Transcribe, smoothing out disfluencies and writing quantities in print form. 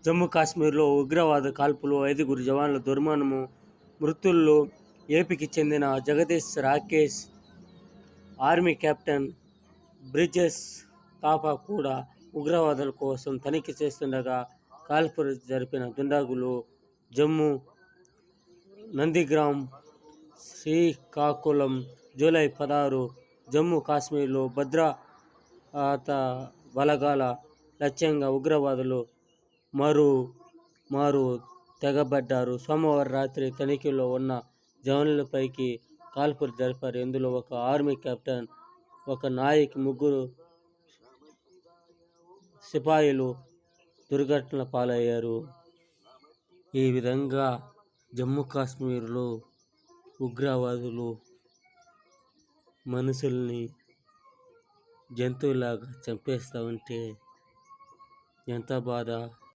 జమ్మూ కాశ్మీర్లో ఉగ్రవాద కాల్పులు 5 జవాన్ల దుర్మరణము. మృతుల్లో ఏపీకి చెందిన జగదీష్ రాకేష్, ఆర్మీ కెప్టెన్ బ్రిజేష్ థాపా కూడా ఉగ్రవాదుల కోసం తనిఖీ చేస్తుండగా కాల్పులు జరిపిన దుండగులు జమ్మూ నందిగ్రామ్, శ్రీకాకుళం. జూలై 16 జమ్మూ కాశ్మీర్లో భద్రతా బలగాల లక్ష్యంగా ఉగ్రవాదులు మారు తెగబడ్డారు. సోమవారం రాత్రి తనిఖీలో ఉన్న జవాన్లపైకి కాల్పులు జరిపారు. ఇందులో ఒక ఆర్మీ కెప్టెన్, ఒక నాయక్, 3 సిపాయిలు దుర్ఘటన పాలయ్యారు. ఈ విధంగా జమ్మూ కాశ్మీర్లో ఉగ్రవాదులు మనుషుల్ని జంతువులాగా చంపేస్తూ ఉంటే ఎంత బాధ.